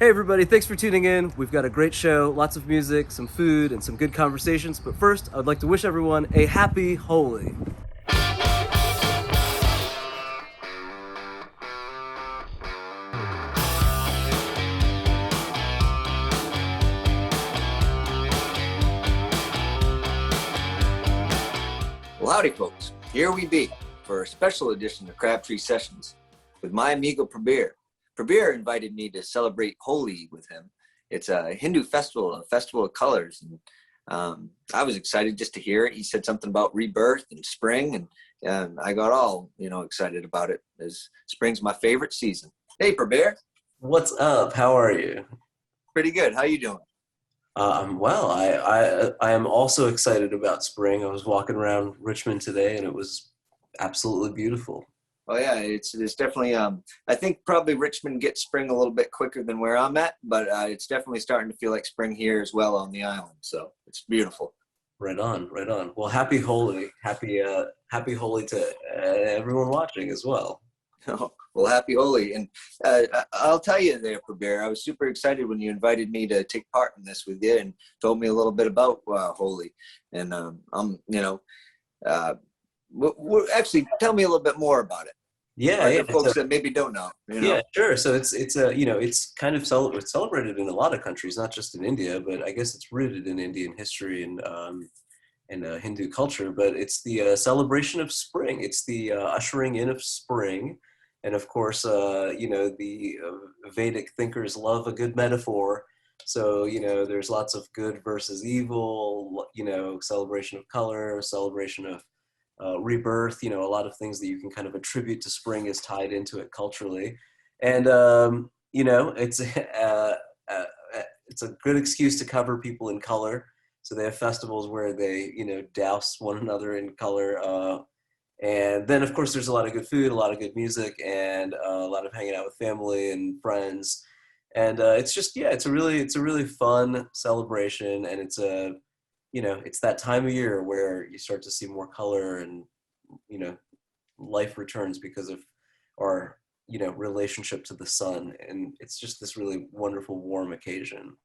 Hey everybody, thanks for tuning in. We've got a great show, lots of music, some food, and some good conversations. But first, I'd like to wish everyone a happy Holi. Well, howdy, folks. Here we be for a special edition of Crabtree Sessions with my amigo Prabir. Prabir invited me to celebrate Holi with him. It's a Hindu festival, a festival of colors. And I was excited just to hear it. He said something about rebirth and spring, and I got all, excited about it, as spring's my favorite season. Hey, Prabir. What's up? How are you? Pretty good. How you doing? I'm well. I am also excited about spring. I was walking around Richmond today, and it was absolutely beautiful. Oh yeah, it's definitely. I think probably Richmond gets spring a little bit quicker than where I'm at, but it's definitely starting to feel like spring here as well on the island. So it's beautiful. Right on, right on. Well, happy Holi, happy Holi to everyone watching as well. Well, happy Holi, and I'll tell you there, Prabir, I was super excited when you invited me to take part in this with you and told me a little bit about Holi, and actually tell me a little bit more about it. Yeah, For yeah. the folks that maybe don't know. Yeah, sure. So it's it's kind of it's celebrated in a lot of countries, not just in India, but I guess it's rooted in Indian history and Hindu culture. But it's the celebration of spring. It's the ushering in of spring, and of course, the Vedic thinkers love a good metaphor. So there's lots of good versus evil. Celebration of color, celebration of rebirth. A lot of things that you can kind of attribute to spring is tied into it culturally, and it's it's a good excuse to cover people in color. So they have festivals where they douse one another in color, and then of course there's a lot of good food, a lot of good music, and a lot of hanging out with family and friends. And it's just it's a really fun celebration, and it's that time of year where you start to see more color and you know life returns because of our relationship to the sun, and it's just this really wonderful warm occasion.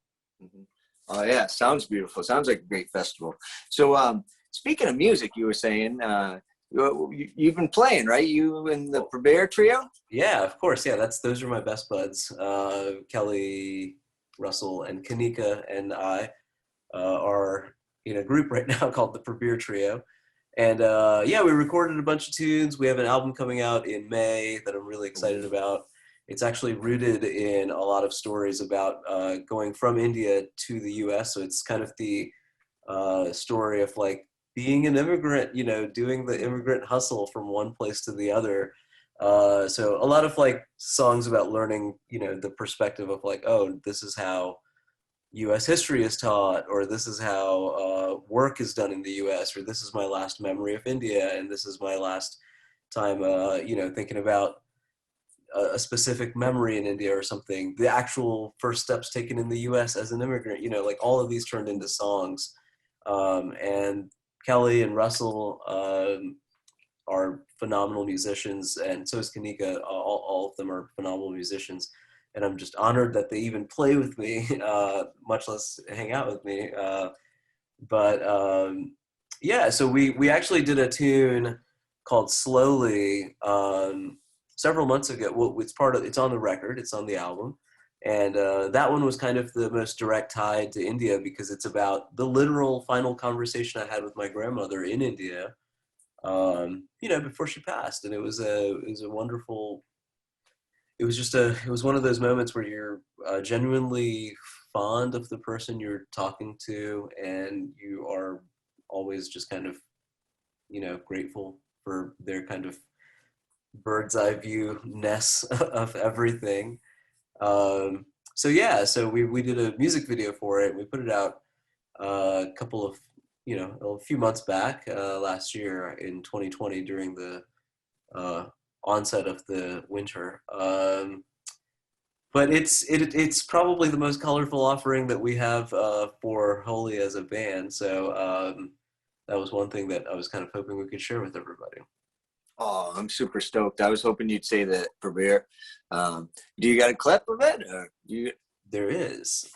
Mm-hmm. Oh yeah, sounds beautiful. Sounds like a great festival. So speaking of music, you were saying you've been playing, right? You and the Prabir trio? Yeah, of course. Yeah, those are my best buds. Kelly, Russell, and Kanika and I are in a group right now called the Prabir Trio. And yeah, we recorded a bunch of tunes. We have an album coming out in May that I'm really excited about. It's actually rooted in a lot of stories about going from India to the US. So it's kind of the story of like being an immigrant, doing the immigrant hustle from one place to the other. So a lot of like songs about learning, the perspective of like, oh, this is how U.S. history is taught, or this is how work is done in the U.S., or this is my last memory of India, and this is my last time, thinking about a specific memory in India or something. The actual first steps taken in the U.S. as an immigrant, like all of these turned into songs. And Kelly and Russell are phenomenal musicians, and so is Kanika. All of them are phenomenal musicians. And I'm just honored that they even play with me, much less hang out with me. Yeah, so we actually did a tune called "Slowly" several months ago. Well, it's on the record, it's on the album, and that one was kind of the most direct tie to India because it's about the literal final conversation I had with my grandmother in India, before she passed, and it was a wonderful. It was one of those moments where you're genuinely fond of the person you're talking to, and you are always just kind of, grateful for their kind of bird's eye view ness of everything. So yeah, so we did a music video for it. We put it out a couple of, a few months back, last year in 2020 during the onset of the winter. But it's probably the most colorful offering that we have for Holi as a band. So that was one thing that I was kind of hoping we could share with everybody. Oh, I'm super stoked. I was hoping you'd say that, Prabir. Do you got a clip of it? Or there is.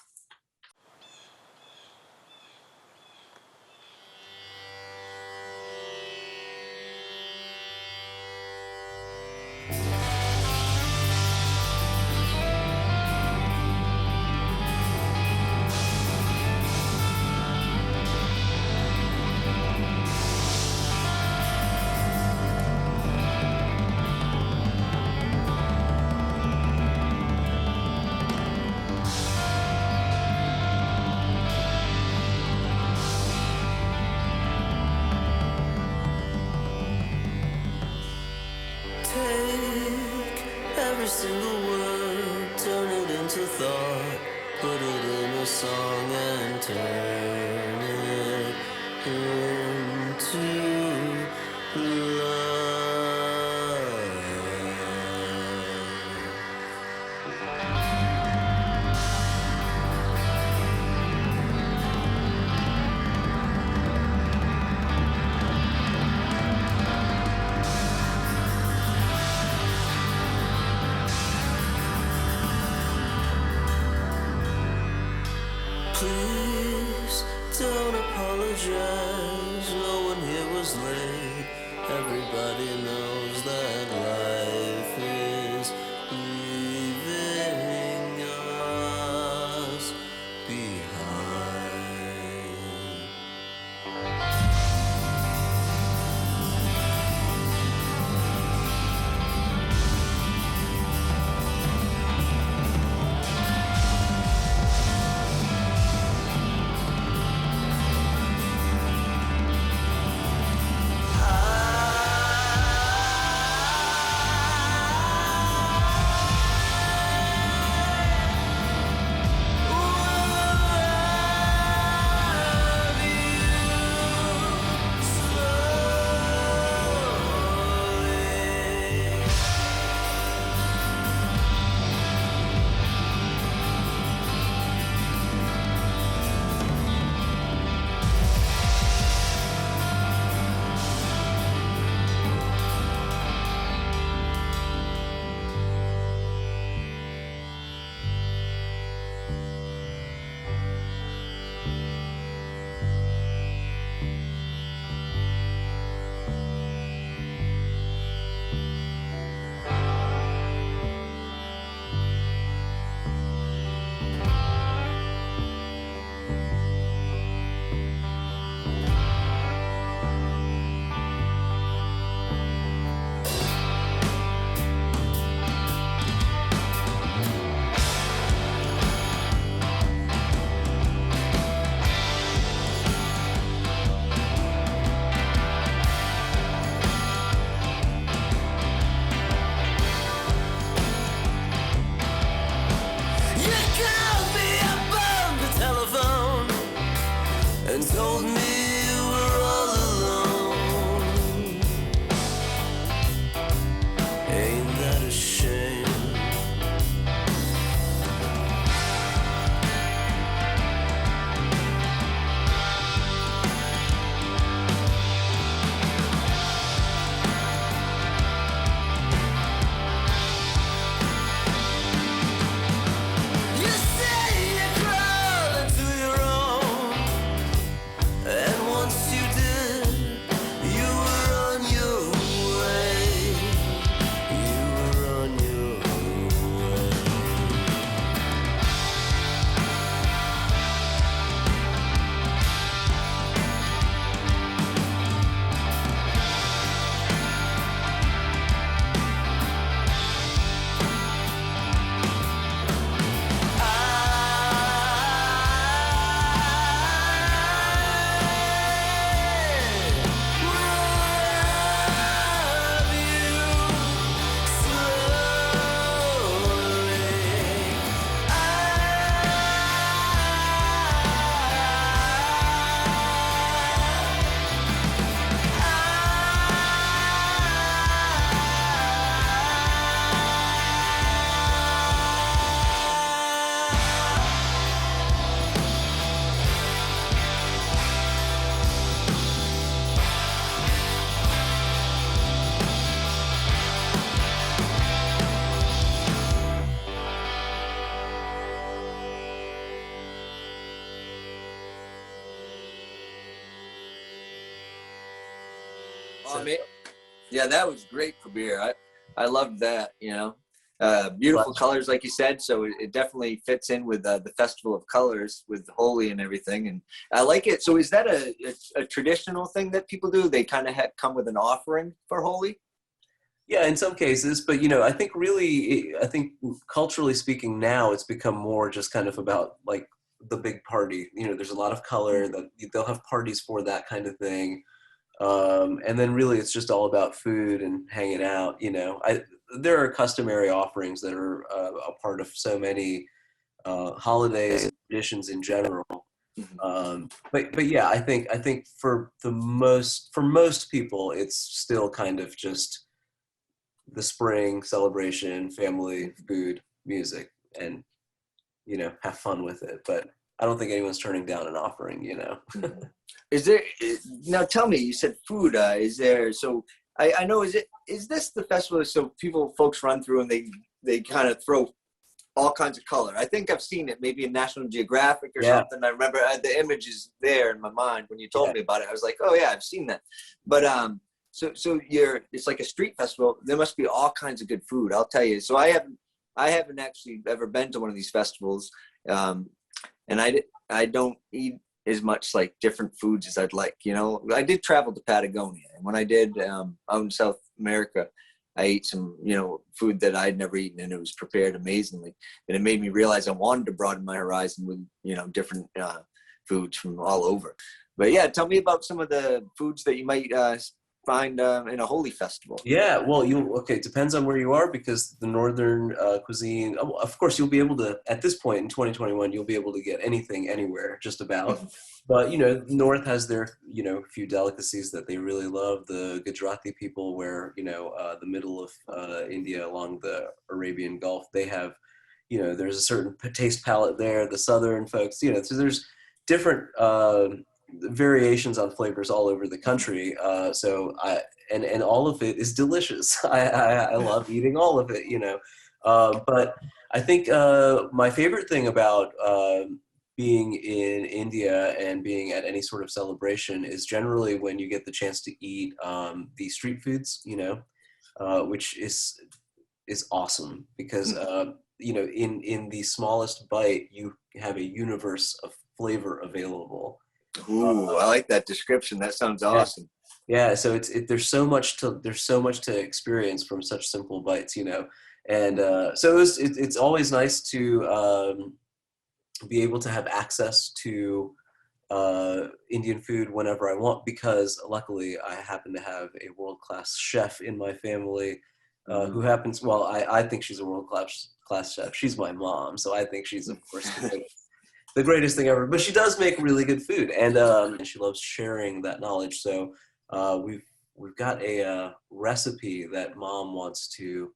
Take every single word, turn it into thought, put it in a song and turn it into love. Please don't apologize. No one here was late. Everybody knows that life is leaving us behind. And told me you were all alone. Ain't that a shame? You say you crawl into your own Oh, man. Yeah, that was great for beer. I loved that, beautiful colors, like you said. So it definitely fits in with the Festival of Colors with Holi and everything. And I like it. So is that a traditional thing that people do? They kind of come with an offering for Holi? Yeah, in some cases, but I think culturally speaking now it's become more just kind of about like the big party. There's a lot of color that they'll have parties for that kind of thing. And then really it's just all about food and hanging out. There are customary offerings that are a part of so many holidays and traditions in general. But yeah, I think for most people it's still kind of just the spring celebration, family, food, music, and have fun with it. But I don't think anyone's turning down an offering. Is there now? Tell me, you said food. Is there? So I know. Is this the festival? So folks run through and they kind of throw all kinds of color. I think I've seen it maybe in National Geographic or something. I remember the image is there in my mind when you told me about it. I was like, oh yeah, I've seen that. But so it's like a street festival. There must be all kinds of good food. I'll tell you. So I haven't actually ever been to one of these festivals, and I don't eat as much like different foods as I'd like. I did travel to Patagonia, and when I did out in South America, I ate some food that I'd never eaten, and it was prepared amazingly. And it made me realize I wanted to broaden my horizon with different foods from all over. But yeah, tell me about some of the foods that you might find in a Holi festival. Yeah, well, it depends on where you are, because the northern cuisine, of course, you'll be able to, at this point in 2021, you'll be able to get anything anywhere, just about. But, North has their, few delicacies that they really love. The Gujarati people, where, the middle of India along the Arabian Gulf, they have, there's a certain taste palette there. The southern folks, so there's different variations on flavors all over the country. And all of it is delicious. I love eating all of it, but I think my favorite thing about being in India and being at any sort of celebration is generally when you get the chance to eat the street foods, which is awesome, because in the smallest bite you have a universe of flavor available. Ooh, I like that description. That sounds awesome. Yeah, so there's so much to experience from such simple bites, and so it's always nice to be able to have access to Indian food whenever I want, because luckily I happen to have a world-class chef in my family who happens. Well, I think she's a world-class chef. She's my mom, so I think she's, of course, the greatest thing ever. But she does make really good food, and she loves sharing that knowledge. So we've got a recipe that Mom wants to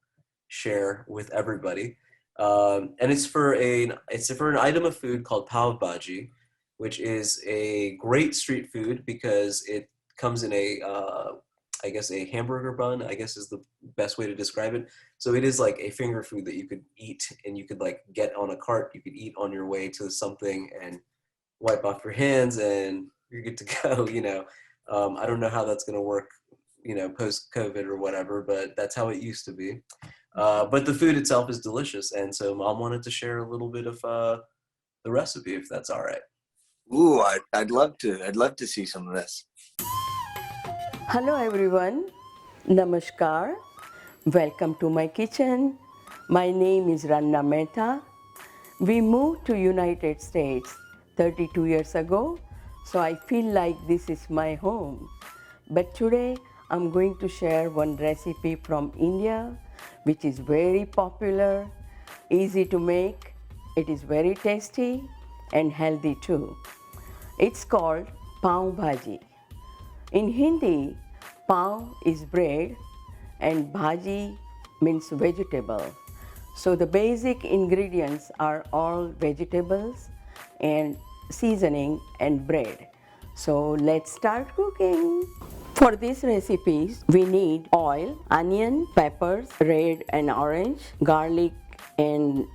share with everybody, and it's for an item of food called pav bhaji, which is a great street food because it comes in I guess a hamburger bun, I guess is the best way to describe it. So it is like a finger food that you could eat, and you could like get on a cart, you could eat on your way to something and wipe off your hands and you're good to go. I don't know how that's going to work, post COVID or whatever, but that's how it used to be. But the food itself is delicious. And so Mom wanted to share a little bit of the recipe, if that's all right. Ooh, I'd love to. I'd love to see some of this. Hello everyone, Namaskar, welcome to my kitchen. My name is Ranna Mehta. We moved to United States 32 years ago, so I feel like this is my home. But today I'm going to share one recipe from India, which is very popular, easy to make, it is very tasty and healthy too. It's called pav bhaji. In Hindi, pav is bread and bhaji means vegetable. So the basic ingredients are all vegetables and seasoning and bread. So let's start cooking. For these recipes, we need oil, onion, peppers, red and orange, garlic and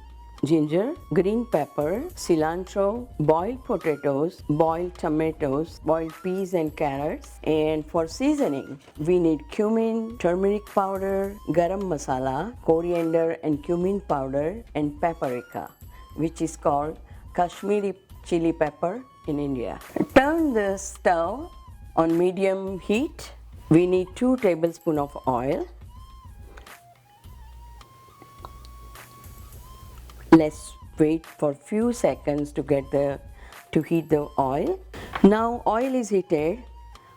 ginger, green pepper, cilantro, boiled potatoes, boiled tomatoes, boiled peas and carrots. And for seasoning, we need cumin, turmeric powder, garam masala, coriander and cumin powder, and paprika, which is called Kashmiri chili pepper in India. Turn the stove on medium heat. We need 2 tablespoons of oil. Let's wait for few seconds to heat the oil. Now oil is heated.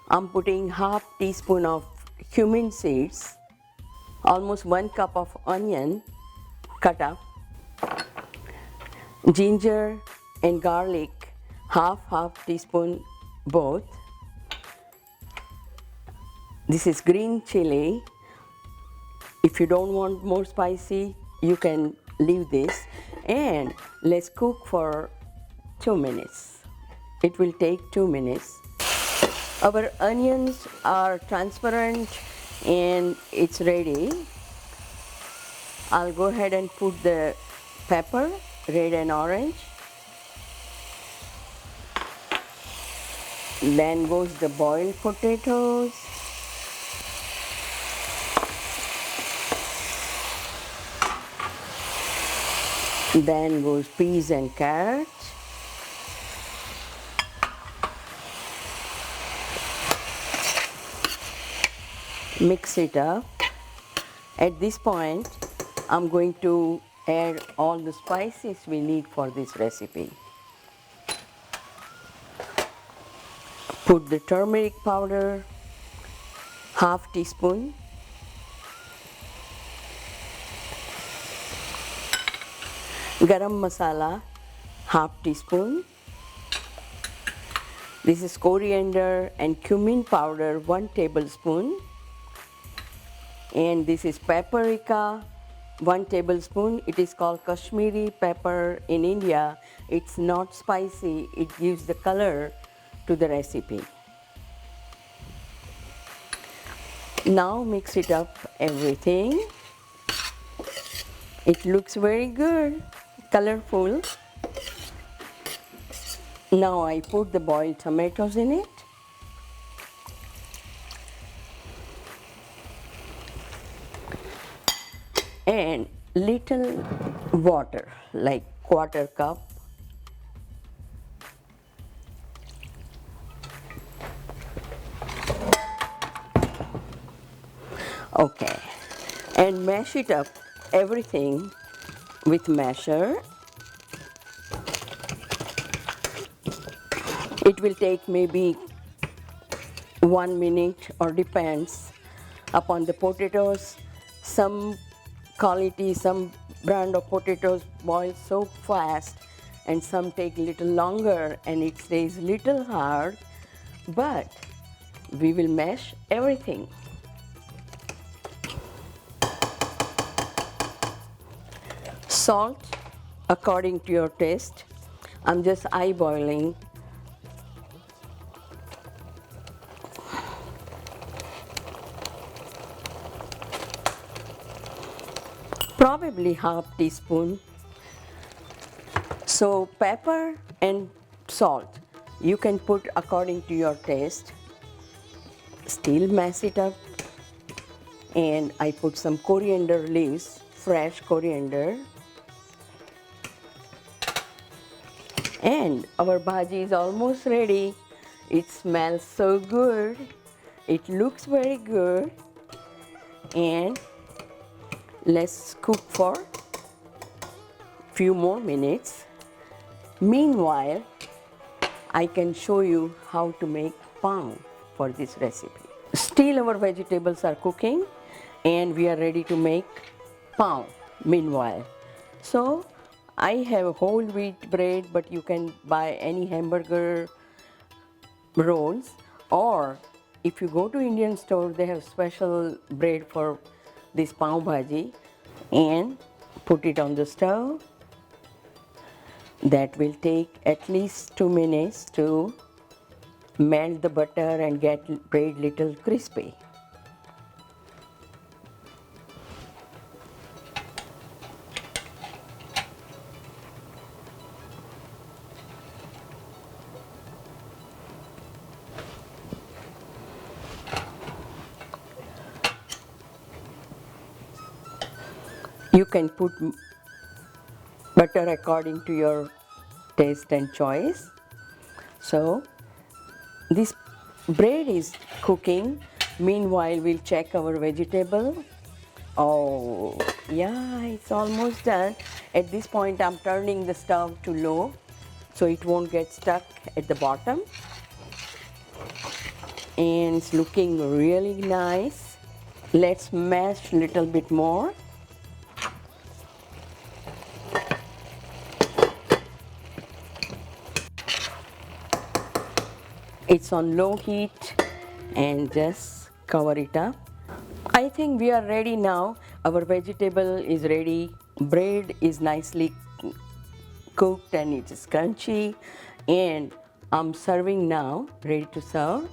I'm putting half teaspoon of cumin seeds, almost 1 cup of onion cut up, ginger and garlic, half teaspoon both. This is green chili. If you don't want more spicy, you can leave this. And let's cook for 2 minutes. It will take 2 minutes. Our onions are transparent and it's ready. I'll go ahead and put the pepper, red and orange. Then goes the boiled potatoes. Then goes peas and carrots. Mix it up. At this point, I'm going to add all the spices we need for this recipe. Put the turmeric powder, half teaspoon. Garam masala, half teaspoon. This is coriander and cumin powder, 1 tablespoon. And this is paprika, 1 tablespoon. It is called Kashmiri pepper in India. It's not spicy. It gives the color to the recipe. Now mix it up everything. It looks very good, colorful. Now I put the boiled tomatoes in it. And little water, like 1/4 cup. Okay, and mash it up everything with masher. It will take maybe 1 minute or depends upon the potatoes. Some quality, some brand of potatoes boil so fast and some take little longer and it stays little hard, but we will mash everything. Salt according to your taste. I'm just eyeballing. Probably half teaspoon. So pepper and salt you can put according to your taste. Still mash it up. And I put some coriander leaves, fresh coriander. And our bhaji is almost ready. It smells so good. It looks very good. And let's cook for few more minutes. Meanwhile, I can show you how to make pav for this recipe. Still our vegetables are cooking and we are ready to make pav meanwhile. So I have whole wheat bread, but you can buy any hamburger rolls, or if you go to Indian store, they have special bread for this pav bhaji, and put it on the stove. That will take at least 2 minutes to melt the butter and get bread little crispy. can put butter according to your taste and choice. So this bread is cooking. Meanwhile, we'll check our vegetable. Oh, yeah, it's almost done. At this point, I'm turning the stove to low so it won't get stuck at the bottom. And it's looking really nice. Let's mash a little bit more. It's on low heat and just cover it up. I think we are ready now. Our vegetable is ready. Bread is nicely cooked and it is crunchy. And I'm serving now, ready to serve.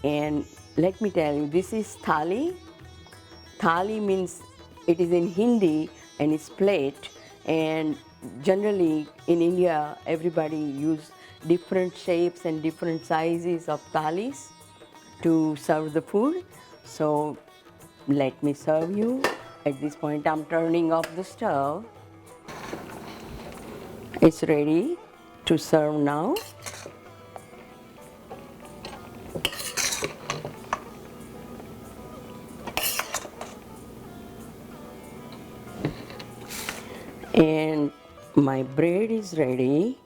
And let me tell you, this is thali. Thali means it is in Hindi and it's plate. And generally in India, everybody use different shapes and different sizes of thalis to serve the food. So let me serve you. At this point, I'm turning off the stove. It's ready to serve now. And my bread is ready.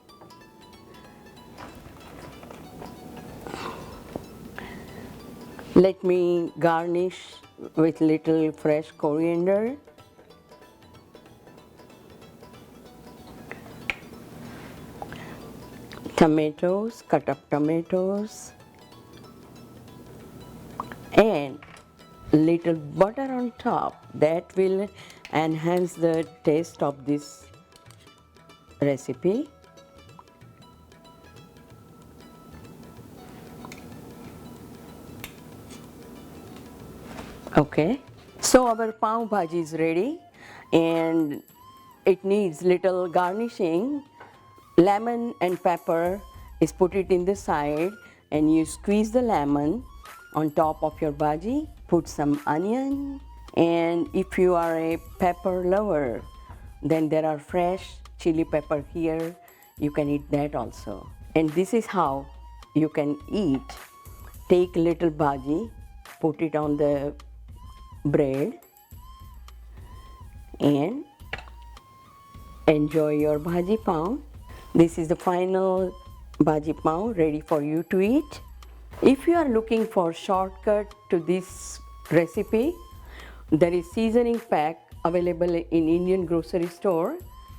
Let me garnish with little fresh coriander. Tomatoes, cut up tomatoes. And little butter on top. That will enhance the taste of this recipe. Okay, so our pav bhaji is ready and it needs little garnishing. Lemon and pepper is put it in the side and you squeeze the lemon on top of your bhaji. Put some onion, and if you are a pepper lover, then there are fresh chili pepper here. You can eat that also. And this is how you can eat. Take little bhaji, put it on the bread and enjoy your bhaji pav. This is the final bhaji pav ready for you to eat. If you are looking for shortcut to this recipe, there is seasoning pack available in Indian grocery store.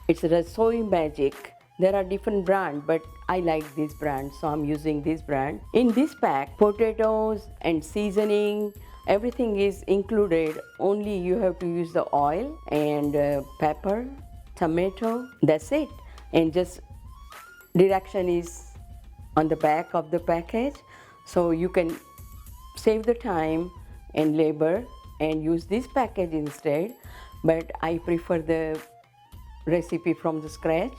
It's Rasoi Magic. There are different brands, but I like this brand, so I'm using this brand. In this pack, potatoes and seasoning, everything is included. Only you have to use the oil and pepper, tomato. That's it. And just direction is on the back of the package, so you can save the time and labor and use this package instead. But I prefer the recipe from the scratch,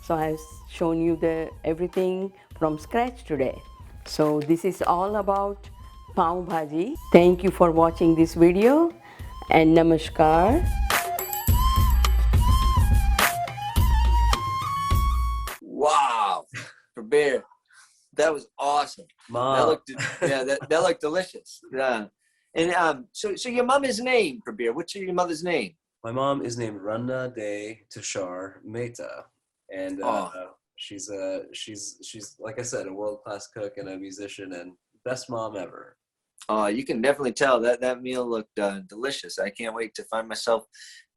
so I've shown you the everything from scratch today. So this is all about pav bhaji. Thank you for watching this video and namaskar. Wow, Prabir, that was awesome. Mom. That looked, that looked delicious. Yeah. And so your mom is named Prabir. What's your mother's name? My mom is named Ranna de Tushar Mehta, and she's like I said, a world-class cook and a musician, and best mom ever. You can definitely tell that meal looked delicious. I can't wait to find myself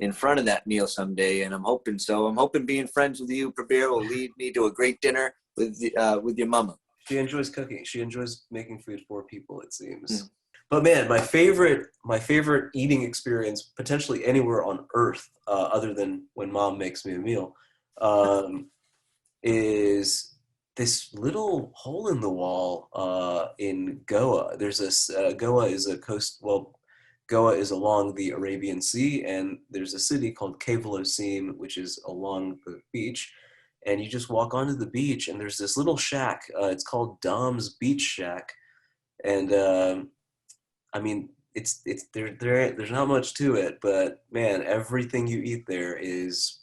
in front of that meal someday, and I'm hoping so. I'm hoping being friends with you, Prabir, will lead me to a great dinner with your mama. She enjoys cooking. She enjoys making food for people, it seems. Mm. But man, my favorite eating experience, potentially anywhere on earth, other than when mom makes me a meal, is this little hole in the wall in Goa. There's this Goa is a coast. Well, Goa is along the Arabian Sea, and there's a city called Kavalosim, which is along the beach. And you just walk onto the beach, and there's this little shack. It's called Dom's Beach Shack, and I mean, there's not much to it, but man, everything you eat there is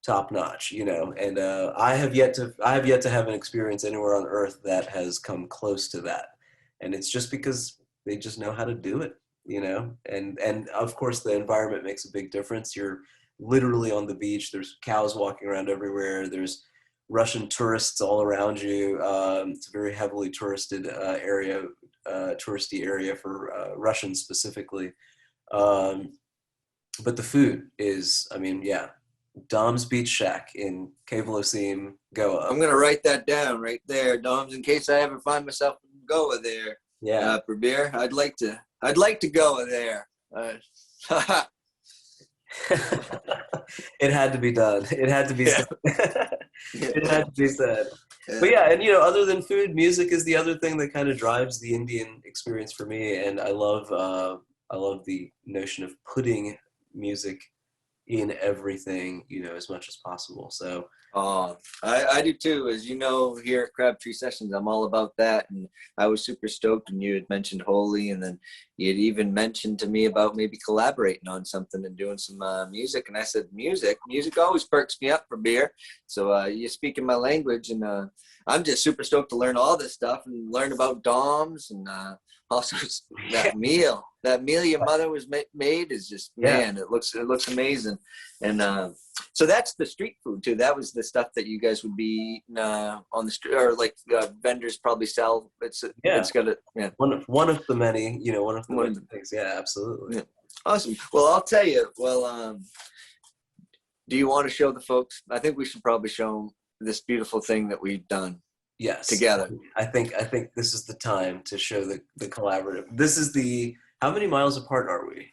top notch, you know. And I have yet to have an experience anywhere on earth that has come close to that. And it's just because they just know how to do it, you know. And of course the environment makes a big difference. You're literally on the beach. There's cows walking around everywhere. There's Russian tourists all around you. It's a very heavily touristy area for Russians specifically. But the food is, I mean, yeah, Dom's Beach Shack in Kavalosim, Goa. I'm gonna write that down right there, Dom's, in case I ever find myself in Goa there. Yeah, Prabir, I'd like to go there. it had to be done. It had to be said. It had to be said. Yeah. But yeah, and you know, other than food, music is the other thing that kind of drives the Indian experience for me. And I love the notion of putting music in everything, you know, as much as possible. So I do too. As you know, here at Crabtree Sessions, I'm all about that. And I was super stoked when you had mentioned Holi, and then you had even mentioned to me about maybe collaborating on something and doing some music. And I said, music always perks me up for beer. So you're speaking my language, and I'm just super stoked to learn all this stuff and learn about DOMs, and also that meal your mother was made is just, man, it looks amazing. And so that's the street food too. That was the stuff that you guys would be eating on the street, or like vendors probably sell. It's got a, yeah. One of the many, you know, one of the things. Yeah, absolutely. Yeah. Awesome. Well, I'll tell you. Well, do you want to show the folks? I think we should probably show them this beautiful thing that we've done. Yes. Together. I think this is the time to show the collaborative. This is how many miles apart are we?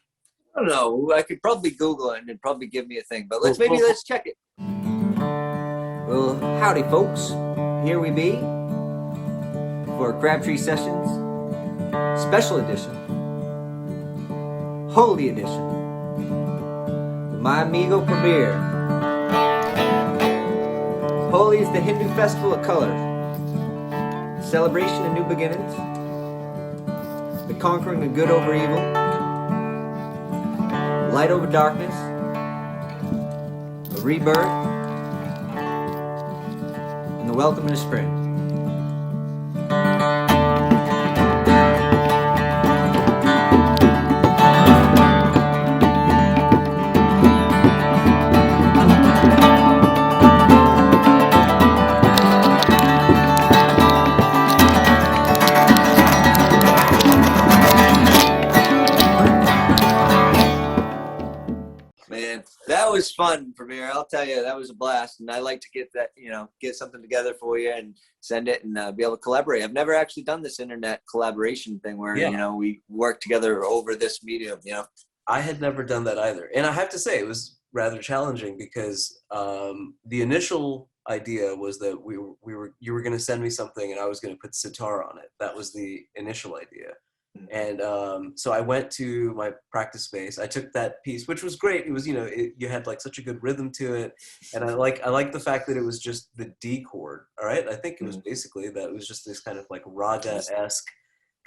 I don't know. I could probably Google it and it'd probably give me a thing, but let's check it. Well, howdy folks. Here we be for Crabtree Sessions Special Edition, Holi Edition, my amigo Prabir. Holi is the Hindu festival of colors, celebration of new beginnings, the conquering of good over evil, light over darkness, a rebirth, and the welcome into spring. That was fun, Premier. I'll tell you, that was a blast. And I like to get that, get something together for you and send it and be able to collaborate. I've never actually done this internet collaboration thing where, we work together over this medium, I had never done that either. And I have to say, it was rather challenging because the initial idea was that you were going to send me something and I was going to put sitar on it. That was the initial idea. And so I went to my practice space. I took that piece, which was great. It was, you had like such a good rhythm to it. And I like the fact that it was just the D chord. All right. I think it was basically that it was just this kind of like raga-esque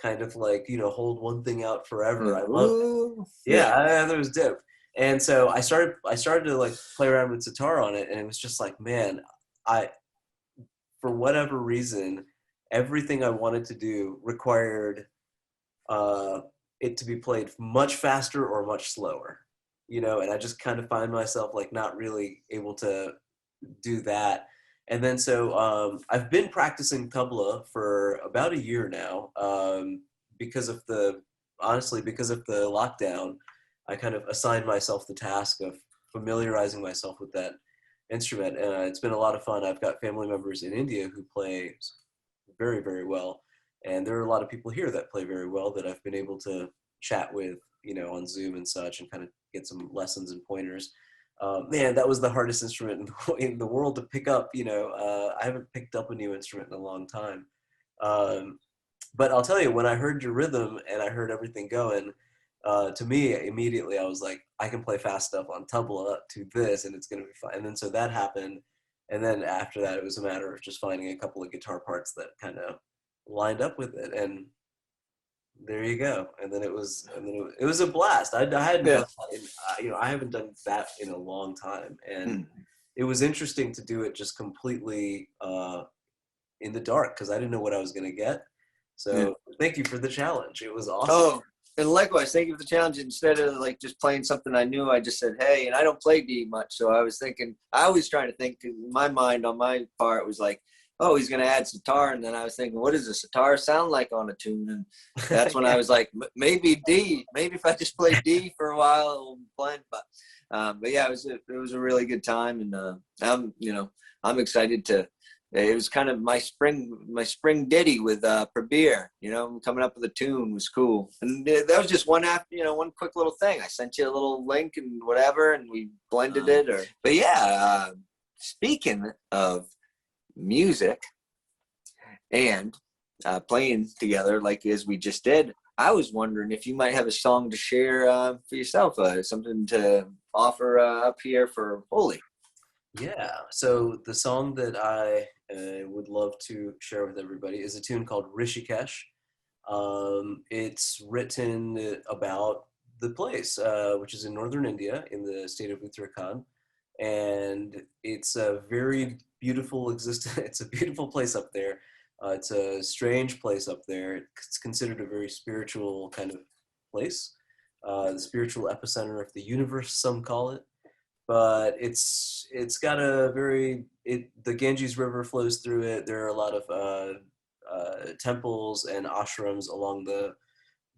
kind of like, hold one thing out forever. I love it. Yeah, I thought it was dope. And so I started to like play around with sitar on it. And it was just like, man, for whatever reason, everything I wanted to do required it to be played much faster or much slower, and I just kind of find myself like not really able to do that. And then so I've been practicing tabla for about a year now because of the lockdown. I kind of assigned myself the task of familiarizing myself with that instrument, and it's been a lot of fun. I've got family members in India who play very, very well. And there are a lot of people here that play very well that I've been able to chat with, on Zoom and such, and kind of get some lessons and pointers. Man, that was the hardest instrument in the world to pick up. I haven't picked up a new instrument in a long time. But I'll tell you, when I heard your rhythm and I heard everything going, to me, immediately I was like, I can play fast stuff on tabla to this, and it's going to be fine. And then so that happened. And then after that, it was a matter of just finding a couple of guitar parts that kind of lined up with it. And there you go. And then it was a blast. I hadn't Yeah. done that I haven't done that in a long time, and Mm. it was interesting to do it just completely in the dark because I didn't know what I was going to get. So thank you for the challenge. It was awesome. Oh, and likewise, thank you for the challenge. Instead of like just playing something I knew, I just said, hey, and I don't play D much. So I was thinking, I was trying to think in my mind on my part was like, oh, he's going to add sitar. And then I was thinking, what does a sitar sound like on a tune? And that's when I was like, maybe D, maybe if I just play D for a while, it'll blend. But yeah, it was a really good time. And I'm excited to, it was kind of my spring ditty with Prabir, coming up with a tune was cool. And that was just one quick little thing. I sent you a little link and whatever, and we blended it. But yeah, speaking of music and playing together like as we just did, I was wondering if you might have a song to share for yourself, something to offer up here for Holi. Yeah, so the song that I would love to share with everybody is a tune called Rishikesh. It's written about the place, which is in northern India in the state of Uttarakhand. And it's a very beautiful it's a beautiful place up there. It's a strange place up there. It's considered a very spiritual kind of place, the spiritual epicenter of the universe, some call it. But it's got the Ganges River flows through it. There are a lot of temples and ashrams along the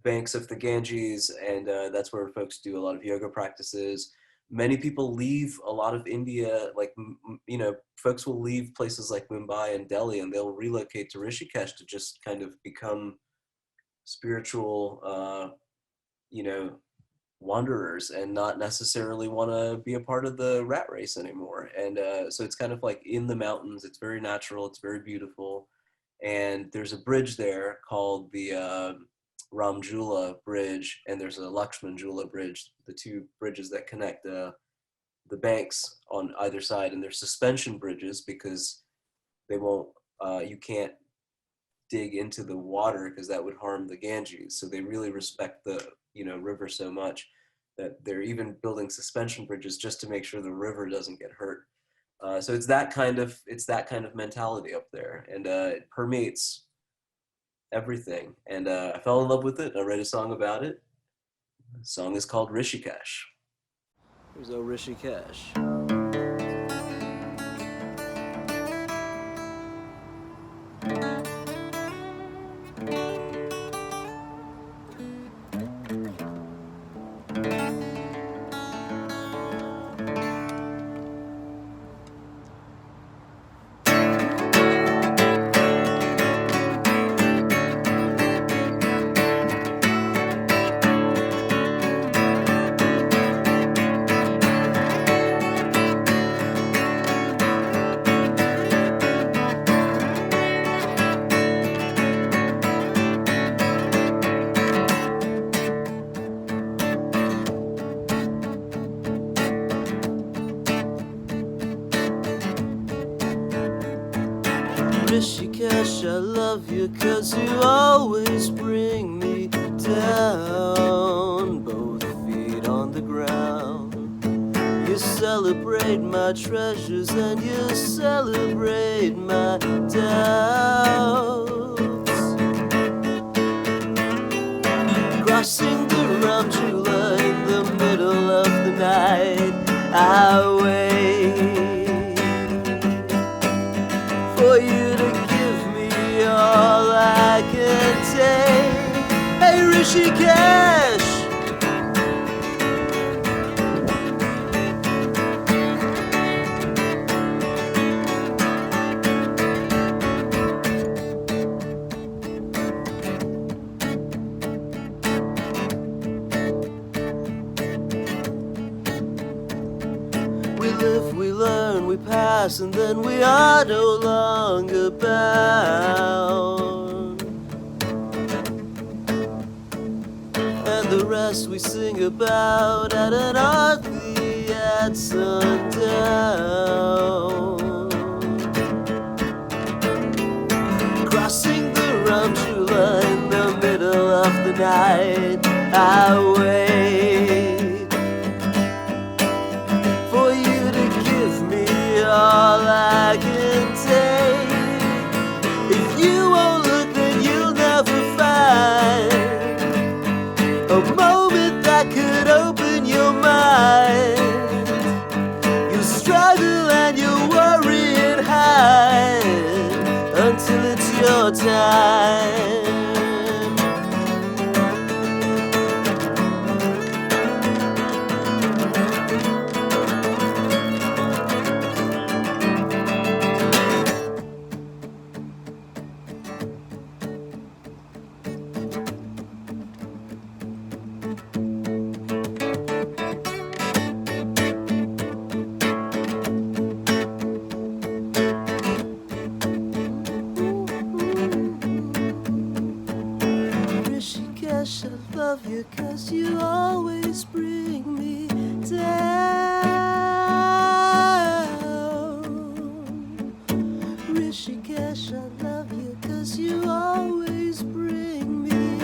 banks of the Ganges, and that's where folks do a lot of yoga practices. Many people leave a lot of India, like, folks will leave places like Mumbai and Delhi, and they'll relocate to Rishikesh to just kind of become spiritual, wanderers and not necessarily want to be a part of the rat race anymore. And so it's kind of like in the mountains. It's very natural. It's very beautiful. And there's a bridge there called the Ramjula Bridge, and there's a Lakshmanjula Bridge, the two bridges that connect the banks on either side. And they're suspension bridges because they won't, you can't dig into the water because that would harm the Ganges. So they really respect the river so much that they're even building suspension bridges just to make sure the river doesn't get hurt. So it's that kind of mentality up there, and it permeates everything. And I fell in love with it. I wrote a song about it. The song is called Rishikesh. Here's a Rishikesh. Rishikesh, I love you 'cause you always bring me down, both feet on the ground. You celebrate my treasures and you celebrate my doubts. Crossing the Ramjula in the middle of the night, I wait for you to give me all I can take. Hey Rishikesh, we live, we learn, we pass, and then we are no longer bound. And the rest we sing about at an arthi at sundown. Crossing the Ramjula in the middle of the night I wait for you to give me all I can take. If you won't look, then you'll never find a moment that could open your mind. You struggle and you worry and hide until it's your time. Rishikesh, I love you 'cause you always bring me down. Rishikesh, I love you 'cause you always bring me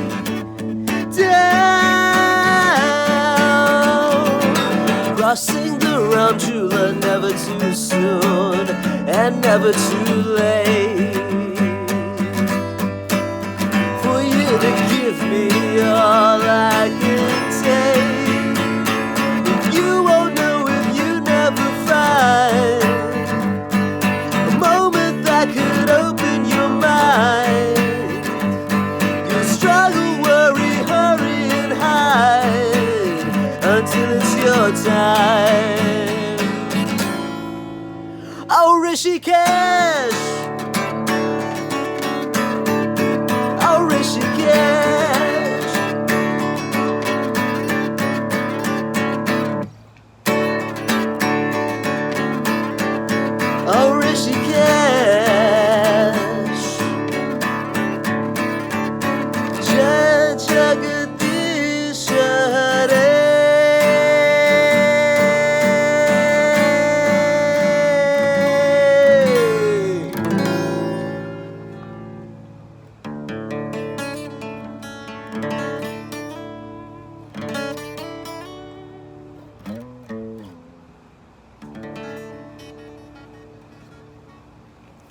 down. Crossing the Ram Chula, never too soon and never too late for you to give me all I can take. If you won't know, if you never find a moment that could open your mind, you'll struggle, worry, hurry and hide until it's your time. Oh, Rishikesh, oh, Rishikesh, oh, Rishikesh, Jai Jagadish Hare.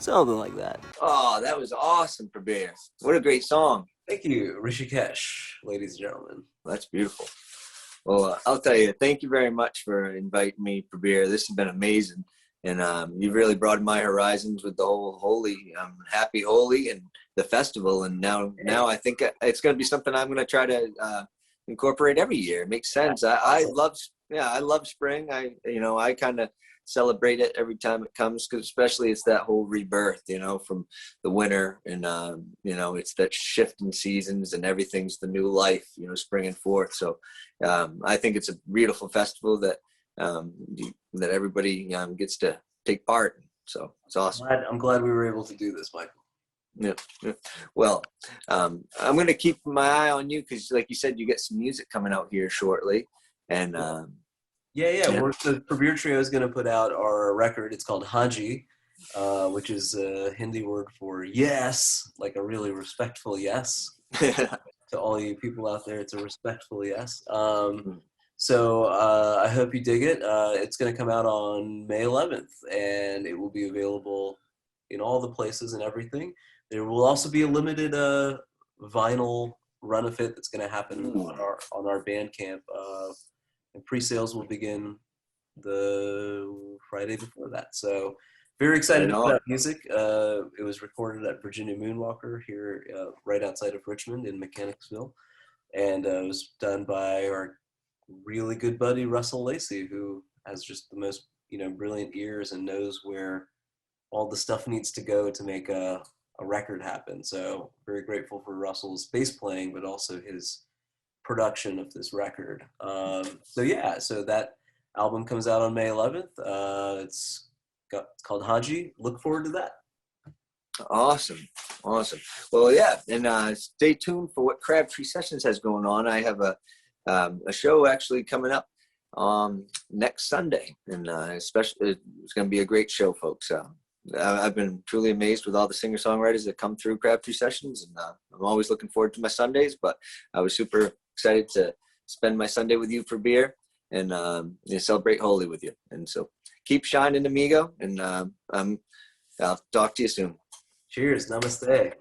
Something like that. Oh, that was awesome, Prabir. What a great song. Thank you, Rishikesh, ladies and gentlemen. That's beautiful. Well, I'll tell you, thank you very much for inviting me, Prabir. This has been amazing. And you've really broadened my horizons with the whole Holi, Happy Holi and the festival. And now I think it's going to be something I'm going to try to incorporate every year. It makes sense. I love spring. I kind of celebrate it every time it comes, because especially it's that whole rebirth, from the winter, and it's that shift in seasons and everything's the new life, springing forth. So I think it's a beautiful festival that that everybody gets to take part in. So it's awesome. I'm glad we were able to do this, Michael. Yeah. Well, I'm going to keep my eye on you, because like you said, you get some music coming out here shortly. And Yeah. The Prabir Trio is going to put out our record. It's called Haji, which is a Hindi word for yes, like a really respectful yes. To all you people out there, it's a respectful yes. So I hope you dig it. It's going to come out on May 11th, and it will be available in all the places and everything. There will also be a limited vinyl run of it that's going to happen on our Bandcamp. And pre-sales will begin the Friday before that. So very excited about that music. It was recorded at Virginia Moonwalker here right outside of Richmond in Mechanicsville. And it was done by our really good buddy Russell Lacey, who has just the most brilliant ears and knows where all the stuff needs to go to make a record happen. So very grateful for Russell's bass playing, but also his production of this record. So that album comes out on May 11th. It's called Haji. Look forward to that. Awesome. Well, yeah, and stay tuned for what Crabtree Sessions has going on. I have a show actually coming up next Sunday, and especially it's going to be a great show, folks. I've been truly amazed with all the singer-songwriters that come through Crabtree Sessions, and I'm always looking forward to my Sundays. But I was super excited to spend my Sunday with you for beer and celebrate Holi with you. And so keep shining, amigo, and I'll talk to you soon. Cheers. Namaste.